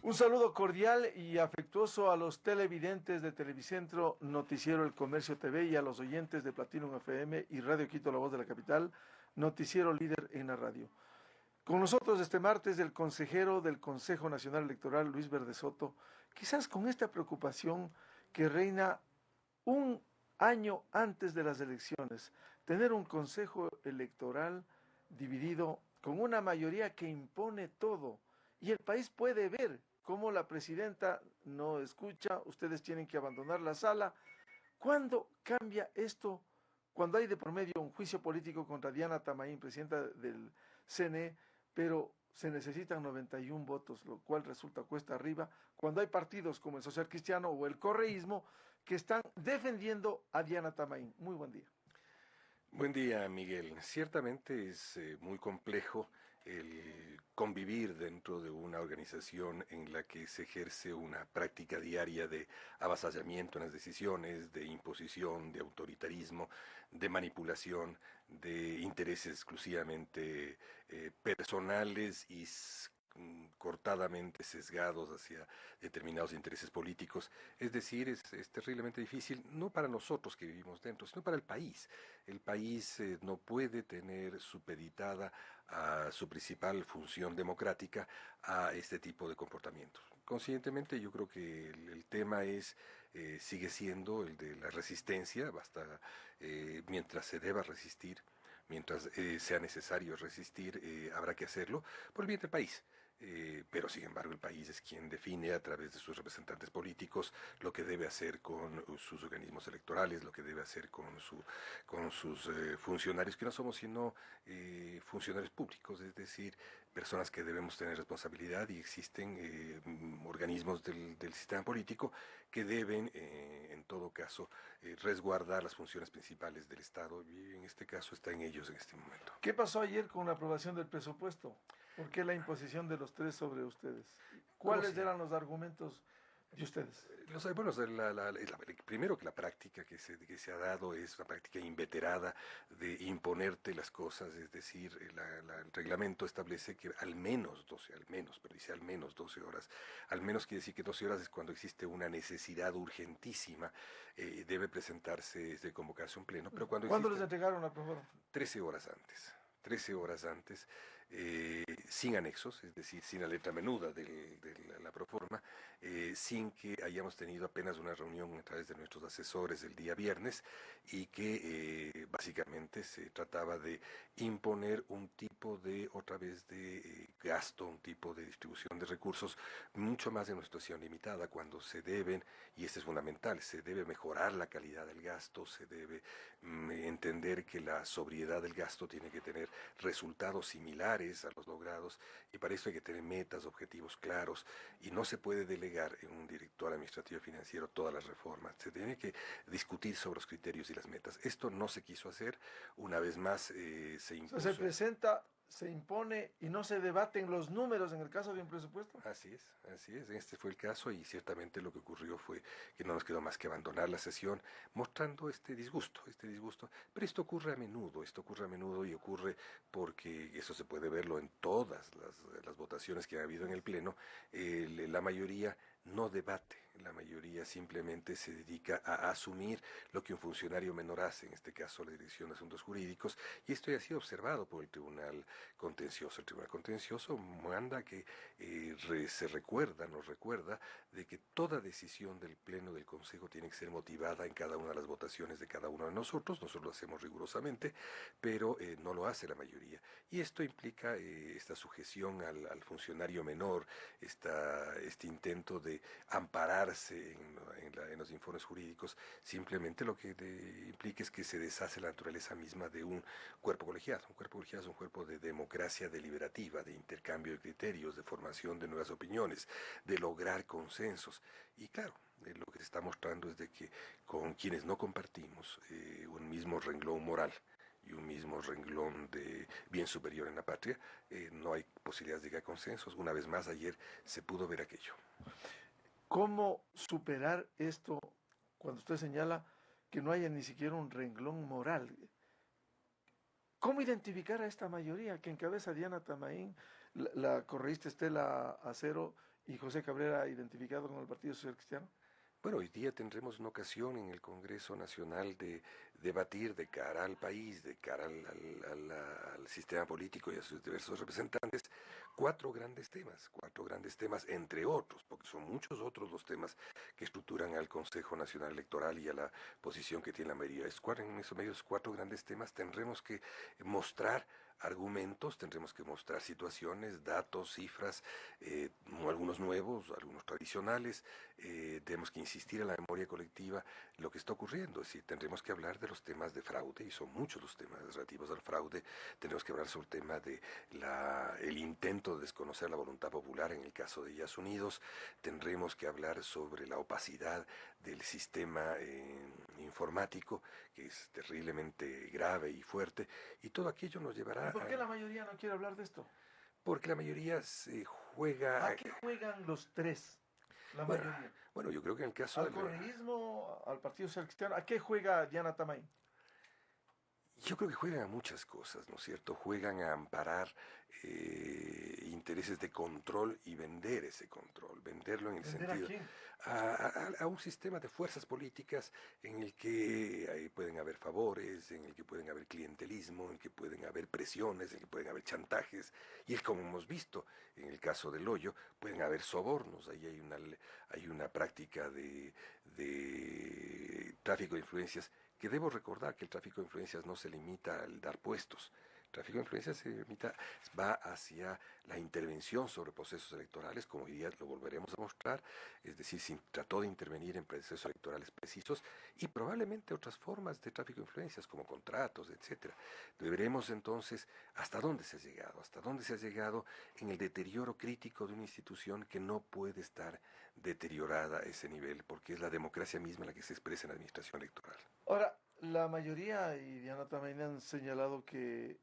Un saludo cordial y afectuoso a los televidentes de Televicentro, Noticiero El Comercio TV y a los oyentes de Platinum FM y Radio Quito, la voz de la capital, noticiero líder en la radio. Con nosotros este martes el consejero del Consejo Nacional Electoral, Luis Verde Soto, quizás con esta preocupación que reina un año antes de las elecciones, tener un consejo electoral dividido con una mayoría que impone todo y el país puede ver cómo la presidenta no escucha, ustedes tienen que abandonar la sala. ¿Cuándo cambia esto? Cuando hay de por medio un juicio político contra Diana Tamaín, presidenta del CNE, pero se necesitan 91 votos, lo cual resulta cuesta arriba, cuando hay partidos como el Social Cristiano o el Correísmo que están defendiendo a Diana Tamaín. Muy buen día. Buen día, Miguel. Ciertamente es muy complejo el convivir dentro de una organización en la que se ejerce una práctica diaria de avasallamiento en las decisiones, de imposición, de autoritarismo, de manipulación, de intereses exclusivamente personales y cortadamente sesgados hacia determinados intereses políticos. Es decir, es terriblemente difícil, no para nosotros que vivimos dentro, sino para el país. El país no puede tener supeditada a su principal función democrática a este tipo de comportamientos. Conscientemente, yo creo que el tema sigue siendo el de la resistencia, basta mientras se deba resistir. Mientras sea necesario resistir, habrá que hacerlo por el bien del país. Pero sin embargo el país es quien define a través de sus representantes políticos lo que debe hacer con sus organismos electorales, lo que debe hacer con sus funcionarios, que no somos sino funcionarios públicos, es decir, personas que debemos tener responsabilidad, y existen organismos del sistema político que deben, en todo caso, resguardar las funciones principales del Estado, y en este caso está en ellos en este momento. ¿Qué pasó ayer con la aprobación del presupuesto? ¿Por qué la imposición de los tres sobre ustedes? ¿Cuáles eran los argumentos de ustedes? Bueno, primero que la práctica que se ha dado es una práctica inveterada de imponerte las cosas, es decir, el reglamento establece que al menos 12, pero dice al menos 12 horas, al menos quiere decir que 12 horas es cuando existe una necesidad urgentísima, debe presentarse, de convocarse un pleno, pero ¿Cuándo les entregaron la prórroga? 13 horas antes. 13 horas antes, sin anexos, es decir, sin la letra menuda de la proforma, sin que hayamos tenido apenas una reunión a través de nuestros asesores el día viernes, y que básicamente se trataba de imponer un tipo de, otra vez, de gasto, un tipo de distribución de recursos mucho más en una situación limitada, cuando se deben, y esto es fundamental, se debe mejorar la calidad del gasto, se debe entender que la sobriedad del gasto tiene que tener resultados similares a los logrados, y para eso hay que tener metas, objetivos claros, y no se puede delegar en un director administrativo financiero todas las reformas. Se tiene que discutir sobre los criterios y las metas. Esto no se quiso hacer. Una vez más se impuso. O sea, se presenta, se impone y no se debaten los números en el caso de un presupuesto. Así es, este fue el caso, y ciertamente lo que ocurrió fue que no nos quedó más que abandonar la sesión mostrando este disgusto, pero esto ocurre a menudo, y ocurre porque eso se puede verlo en todas las votaciones que ha habido en el Pleno. La mayoría no debate, la mayoría simplemente se dedica a asumir lo que un funcionario menor hace, en este caso la Dirección de Asuntos Jurídicos, y esto ya ha sido observado por el Tribunal Contencioso. El Tribunal Contencioso manda que nos recuerda de que toda decisión del Pleno del Consejo tiene que ser motivada en cada una de las votaciones de cada uno de nosotros lo hacemos rigurosamente, pero no lo hace la mayoría, y esto implica esta sujeción al funcionario menor, este intento de ampararse en los informes jurídicos. Simplemente lo que implica es que se deshace la naturaleza misma de un cuerpo colegiado. Un cuerpo colegiado es un cuerpo de democracia deliberativa, de intercambio de criterios, de formación de nuevas opiniones, de lograr consensos. Y claro, lo que se está mostrando es de que con quienes no compartimos un mismo renglón moral y un mismo renglón de bien superior en la patria, no hay posibilidades de llegar a consensos. Una vez más, ayer se pudo ver aquello. ¿Cómo superar esto cuando usted señala que no haya ni siquiera un renglón moral? ¿Cómo identificar a esta mayoría que encabeza Diana Tamaín, la correísta Estela Acero y José Cabrera identificado con el Partido Social Cristiano? Bueno, hoy día tendremos una ocasión en el Congreso Nacional de debatir de cara al país, de cara al sistema político y a sus diversos representantes, cuatro grandes temas, entre otros, porque son muchos otros los temas que estructuran al Consejo Nacional Electoral y a la posición que tiene la mayoría. En esos medios cuatro grandes temas tendremos que mostrar argumentos, tendremos que mostrar situaciones, datos, cifras, algunos nuevos, algunos tradicionales, tenemos que insistir en la memoria colectiva lo que está ocurriendo, es decir, tendremos que hablar de los temas de fraude, y son muchos los temas relativos al fraude, tendremos que hablar sobre el tema de el intento de desconocer la voluntad popular en el caso de Estados Unidos, tendremos que hablar sobre la opacidad del sistema informático, que es terriblemente grave y fuerte, y todo aquello nos llevará ¿Y por qué la mayoría no quiere hablar de esto? porque la mayoría se juega... ¿A qué juegan los tres? La Bueno, mayoría. bueno, yo creo que en el caso ¿Al correísmo, al Partido Social Cristiano? ¿A qué juega Diana Tamay? Yo creo que juegan a muchas cosas, ¿no es cierto? Juegan a amparar intereses de control y vender ese control, venderlo en el ¿Vender a sentido quién? a un sistema de fuerzas políticas en el que pueden haber favores, en el que pueden haber clientelismo, en el que pueden haber presiones, en el que pueden haber chantajes, y es como hemos visto en el caso del hoyo, pueden haber sobornos, ahí hay una práctica de tráfico de influencias que debo recordar que el tráfico de influencias no se limita al dar puestos. El tráfico de influencias va hacia la intervención sobre procesos electorales, como hoy día lo volveremos a mostrar, es decir, trató de intervenir en procesos electorales precisos y probablemente otras formas de tráfico de influencias, como contratos, etcétera. Veremos entonces hasta dónde se ha llegado en el deterioro crítico de una institución que no puede estar deteriorada a ese nivel, porque es la democracia misma la que se expresa en la administración electoral. Ahora, la mayoría, y Diana también han señalado que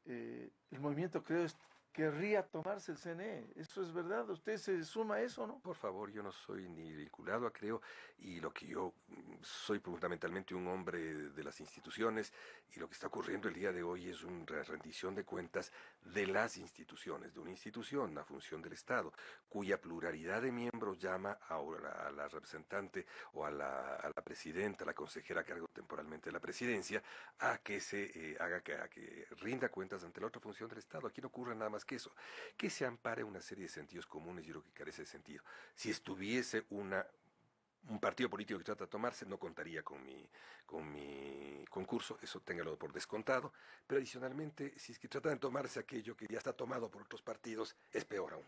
el movimiento Creo querría tomarse el CNE. ¿Eso es verdad? ¿Usted se suma a eso, no? Por favor, yo no soy ni vinculado a Creo y lo que yo soy fundamentalmente un hombre de las instituciones y lo que está ocurriendo el día de hoy es una rendición de cuentas de las instituciones, de una institución, una función del Estado, cuya pluralidad de miembros llama ahora a la representante o a la presidenta, a la consejera a cargo temporalmente de la presidencia, a que a que rinda cuentas ante la otra función del Estado. Aquí no ocurre nada más que eso, que se ampare una serie de sentidos comunes, yo creo que carece de sentido. Si estuviese un partido político que trata de tomarse, no contaría con mi concurso, eso téngalo por descontado, pero adicionalmente, si es que trata de tomarse aquello que ya está tomado por otros partidos, es peor aún.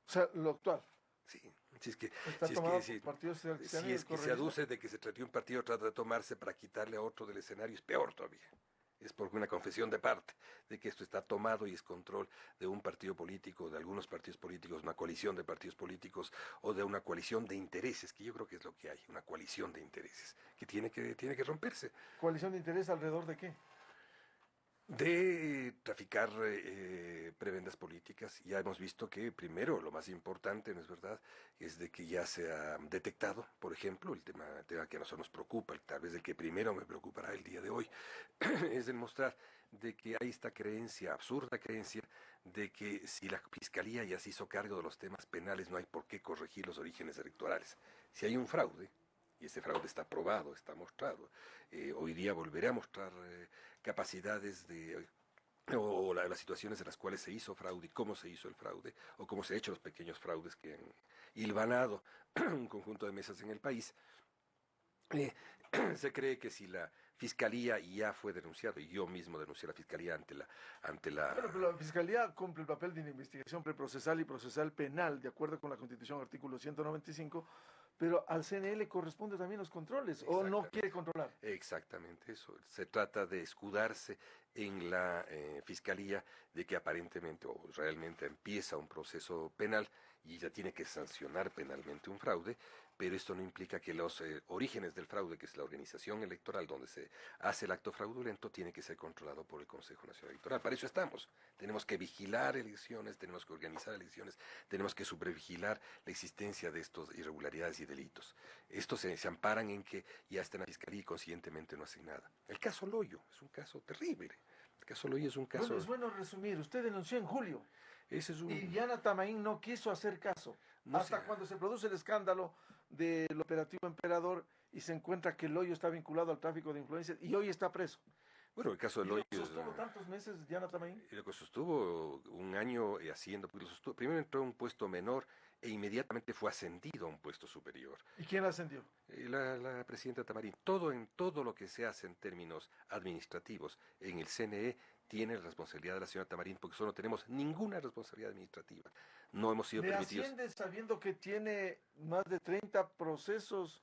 O sea, lo actual. Sí, si es que, Está si es tomado que, por si, el Partido Social Cristiano si y es el que se correísmo. aduce de que se trata de un partido, trata de tomarse para quitarle a otro del escenario, es peor todavía. Es porque una confesión de parte de que esto está tomado y es control de un partido político, de algunos partidos políticos, una coalición de partidos políticos o de una coalición de intereses, que yo creo que es lo que hay, una coalición de intereses, que tiene que romperse. ¿Coalición de interés alrededor de qué? De traficar prebendas políticas. Ya hemos visto que primero lo más importante, ¿no es verdad?, es de que ya se ha detectado, por ejemplo, el tema que a nosotros nos preocupa, tal vez el que primero me preocupará el día de hoy, es demostrar de que hay esta creencia, absurda creencia, de que si la Fiscalía ya se hizo cargo de los temas penales no hay por qué corregir los orígenes electorales. Si hay un fraude, y ese fraude está probado, está mostrado. Hoy día volveré a mostrar capacidades o las situaciones en las cuales se hizo fraude y cómo se hizo el fraude, o cómo se han hecho los pequeños fraudes que han hilvanado un conjunto de mesas en el país. Eh, Se cree que si la fiscalía ya fue denunciado, y yo mismo denuncié a la fiscalía ante Bueno, pero la Fiscalía cumple el papel de una investigación preprocesal y procesal penal, de acuerdo con la Constitución, artículo 195, pero al CNE le corresponde también los controles, o no quiere controlar. Exactamente eso. Se trata de escudarse en la fiscalía de que aparentemente o realmente empieza un proceso penal y ya tiene que sancionar penalmente un fraude, pero esto no implica que los orígenes del fraude, que es la organización electoral donde se hace el acto fraudulento, tiene que ser controlado por el Consejo Nacional Electoral. Para eso estamos. Tenemos que vigilar elecciones, tenemos que organizar elecciones, tenemos que supervigilar la existencia de estas irregularidades y delitos. Estos se amparan en que ya está en la fiscalía y conscientemente no hacen nada. El caso Loyo es un caso terrible. El caso Loyo es un caso... Bueno, es bueno resumir. Usted denunció en julio. Ese es Y Diana Tamaín no quiso hacer caso. No Hasta sé. cuando se produce el escándalo del operativo Emperador y se encuentra que el hoyo está vinculado al tráfico de influencias y hoy está preso. Bueno, el caso Y del lo hoyo es, sostuvo tantos meses Diana Tamaín. lo que sostuvo un año haciendo, porque primero entró a un puesto menor e inmediatamente fue ascendido a un puesto superior. ¿Y quién la ascendió? La presidenta Tamarín, todo lo que se hace en términos administrativos en el CNE tiene la responsabilidad de la señora Tamarín, porque solo no tenemos ninguna responsabilidad administrativa. No hemos sido ¿Le permitidos. asciende sabiendo que tiene más de 30 procesos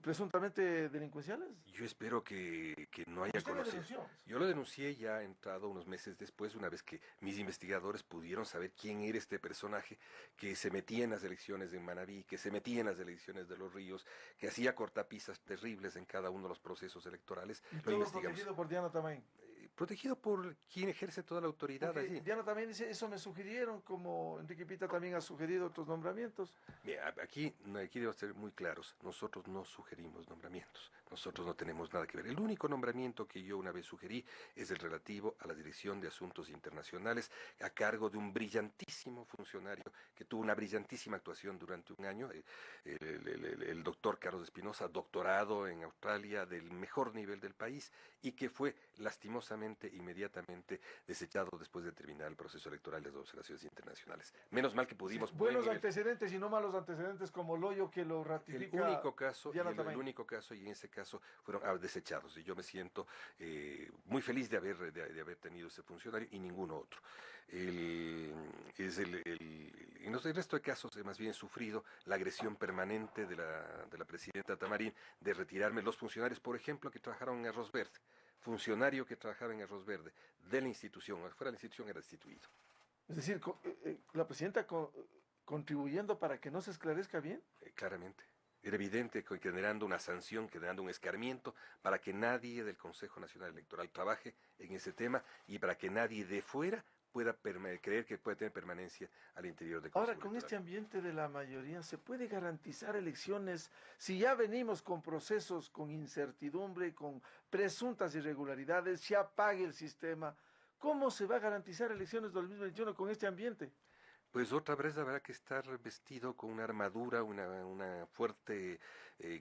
presuntamente delincuenciales? Yo espero que no haya Usted lo conocido. denunció. Yo lo denuncié ya entrado unos meses después, una vez que mis investigadores pudieron saber quién era este personaje que se metía en las elecciones de Manabí, que se metía en las elecciones de Los Ríos, que hacía cortapisas terribles en cada uno de los procesos electorales. Y Lo todo investigamos. protegido por Diana Tamaín. Protegido por quien ejerce toda la autoridad Porque allí. Diana también dice, eso me sugirieron, como Enrique Pita también ha sugerido otros nombramientos. Mira, aquí debemos ser muy claros. Nosotros no sugerimos nombramientos. Nosotros no tenemos nada que ver. El único nombramiento que yo una vez sugerí es el relativo a la Dirección de Asuntos Internacionales a cargo de un brillantísimo funcionario que tuvo una brillantísima actuación durante un año, el doctor Carlos Espinosa, doctorado en Australia del mejor nivel del país y que fue lastimosamente inmediatamente desechado después de terminar el proceso electoral de las observaciones internacionales. Menos mal que pudimos... Buenos antecedentes y no malos antecedentes como Loyo que lo ratifica. El único caso, Diana el Tamaín. único caso, y en ese caso fueron desechados. Y yo me siento muy feliz de haber tenido ese funcionario y ninguno otro. En el resto de casos he más bien sufrido la agresión permanente de la presidenta Tamarín de retirarme los funcionarios, por ejemplo, que trabajaron en Arroz Verde. Funcionario que trabajaba en Arroz Verde de la institución, fuera de la institución era destituido. Es decir, la presidenta contribuyendo para que no se esclarezca bien. Claramente. Era evidente que generando una sanción, generando un escarmiento para que nadie del Consejo Nacional Electoral trabaje en ese tema y para que nadie de fuera pueda creer que puede tener permanencia al interior del Consejo Ahora, con Electoral. este ambiente de la mayoría, ¿se puede garantizar elecciones si ya venimos con procesos con incertidumbre, con presuntas irregularidades, se apague el sistema? ¿Cómo se va a garantizar elecciones 2021 con este ambiente? Pues otra vez habrá que estar vestido con una armadura, una fuerte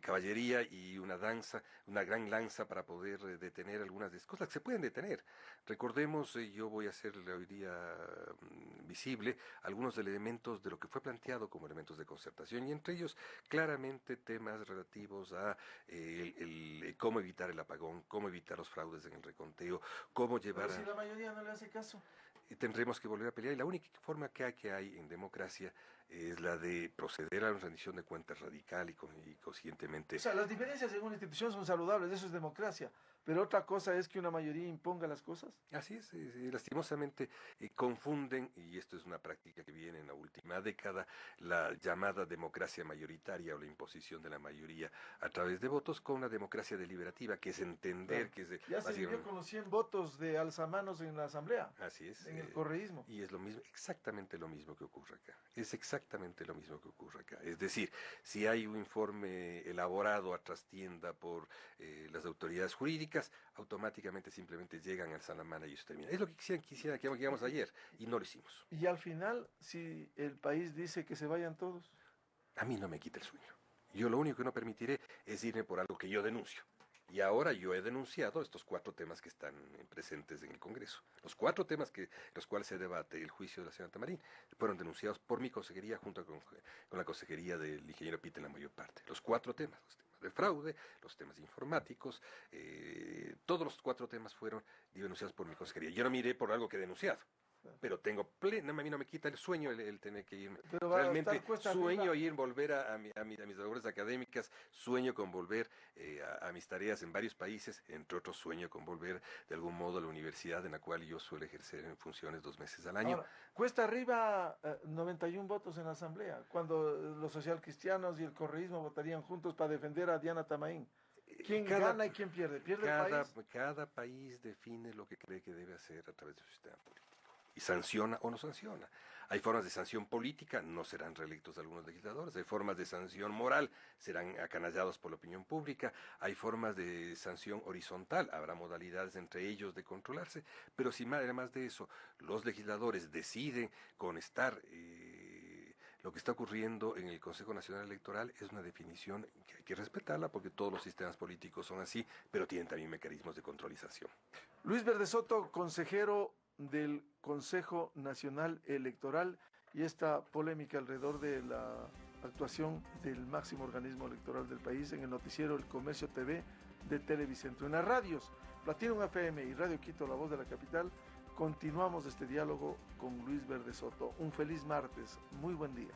caballería y una gran lanza para poder detener algunas de las cosas que se pueden detener. Recordemos, yo voy a hacerle hoy día visible algunos elementos de lo que fue planteado como elementos de concertación y entre ellos claramente temas relativos a cómo evitar el apagón, cómo evitar los fraudes en el reconteo, cómo llevar Pero si la mayoría no le hace caso. y tendremos que volver a pelear. Y la única forma que hay en democracia es la de proceder a una rendición de cuentas radical y conscientemente. O sea, las diferencias en una institución son saludables, eso es democracia. Pero otra cosa es que una mayoría imponga las cosas. Así es, lastimosamente confunden, y esto es una práctica que viene en la última década, la llamada democracia mayoritaria o la imposición de la mayoría a través de votos con una democracia deliberativa, que es entender Claro. que es... Ya se vivió con los 100 votos de alzamanos en la asamblea. Así es. En el correísmo. Y es lo mismo, exactamente lo mismo que ocurre acá. Es exactamente lo mismo que ocurre acá. Es decir, si hay un informe elaborado a trastienda por las autoridades jurídicas, automáticamente simplemente llegan al Salamana y eso termina. Es lo que quisiera que hagamos ayer y no lo hicimos. Y al final, si el país dice que se vayan todos. A mí no me quita el sueño. Yo lo único que no permitiré es irme por algo que yo denuncio. Y ahora yo he denunciado estos 4 temas que están presentes en el Congreso. Los 4 temas los cuales se debate el juicio de la señora Tamarín fueron denunciados por mi consejería junto con la consejería del ingeniero Pita en la mayor parte. Los 4 temas, los temas de fraude, los temas informáticos, todos los 4 temas fueron denunciados por mi consejería. Yo no miré por algo que he denunciado. Pero tengo plena, a mí no me quita el sueño el tener que irme. Pero va realmente a estar cuesta sueño arriba. ir, volver a mis labores académicas, sueño con volver a mis tareas en varios países, entre otros sueño con volver de algún modo a la universidad en la cual yo suelo ejercer en funciones 2 meses al año. Ahora, cuesta arriba 91 votos en la asamblea, cuando los socialcristianos y el correísmo votarían juntos para defender a Diana Tamaín. ¿Quién gana y quién pierde? ¿Pierde el país? Cada país define lo que cree que debe hacer a través de su sistema político. Y sanciona o no sanciona. Hay formas de sanción política, no serán reelectos algunos legisladores. Hay formas de sanción moral, serán acanallados por la opinión pública. Hay formas de sanción horizontal, habrá modalidades entre ellos de controlarse, pero sin más, además de eso, los legisladores deciden con estar... lo que está ocurriendo en el Consejo Nacional Electoral es una definición que hay que respetarla porque todos los sistemas políticos son así, pero tienen también mecanismos de controlización. Luis Verde Soto, consejero del Consejo Nacional Electoral, y esta polémica alrededor de la actuación del máximo organismo electoral del país en el noticiero El Comercio TV de Televicentro. En las radios Platinum FM y Radio Quito, la voz de la capital, continuamos este diálogo con Luis Verde Soto. Un feliz martes, muy buen día.